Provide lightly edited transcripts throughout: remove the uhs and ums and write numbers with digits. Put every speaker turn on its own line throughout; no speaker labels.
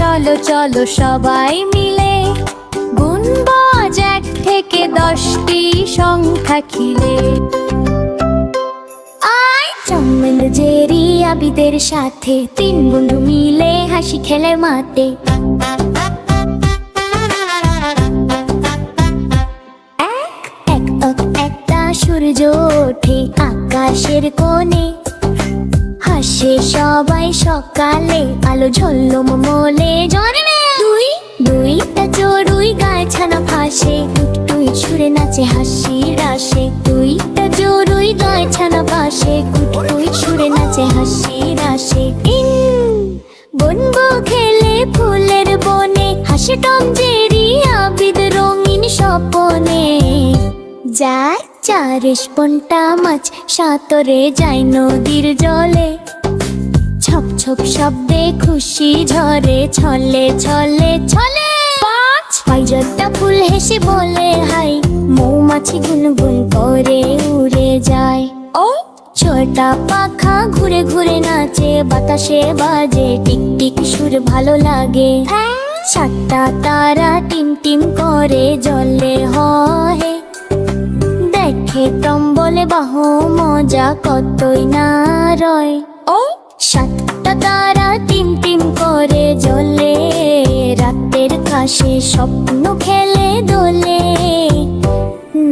চলো চলো সবাই মিলে গুনবো আজ 1 থেকে 10টি সংখ্যা খিলে। আয় টম এন্ড জেরি আবিদের সাথে 3 বন্ধু মিলে হাসি খেলে মাঠে। একটা সূর্য ওঠে আকাশের কোণে, হাসে সবাই সকালে আলো ঝলমলে মোলে জন্মে। দুইটা চড়ুই গায়ে ছানা ফাঁসে, টুই ছুঁড়ে নাচে হাসির রাশে। দুইটা চড়ুই গায়ে ছানা ফাঁসে, টুই ছুঁড়ে নাচে হাসির রাশে। বনবো খেলে ফুলের বনে, হাসে টম জেরি আবিদ রঙিন স্বপনে। যায় 4 পন্টা মাছ সাঁতরে যায় নদীর জলে, ছপ ছপ শব্দে খুশি ঝরে ছলে ছলে ছলে। 5 ফুল হেসে বলে হাই, মৌমাছি গুনগুন করে উড়ে যায়। 6টা পাখা ঘুরে ঘুরে নাচে, বাতাসে বাজে টিক টিক সুর ভালো লাগে। 7টা তারা টিম টিম করে জলে হয়, দেখে টম বলে বাহু মজা কতই না রয়। 7টা তারা টিম টিম করে জ্বলে, রাতের কাশে স্বপ্ন খেলে দোলে।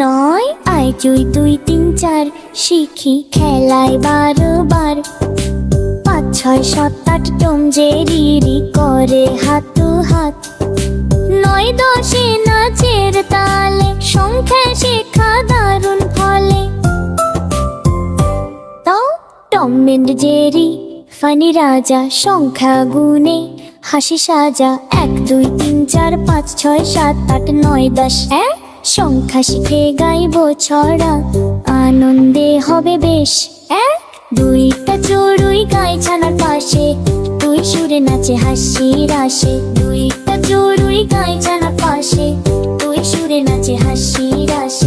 9 আয় 2 2 3 4 শিখি খেলায় বারবার। 5 6 7 8 টম জেরি করে হাতু হাত। 9 10 নাচের তালে, সংখ্যা শেখা দারুণ ফলে। টম এন্ড জেরি ফানি রাজা সংখ্যা গুনে হাসি সাজা। 1 2 3 4 5 6 7 8 9 10। সংখ্যা শিখে গাইবো ছড়া, আনন্দে হবে বেশ। 2টা চড়ুই গায়ে ছানার পাশে, টুই সুরে নাচে হাসির রাশে। 2টা চড়ুই গায়ে ছানার পাশে, টুই সুরে নাচে হাসির রাশে।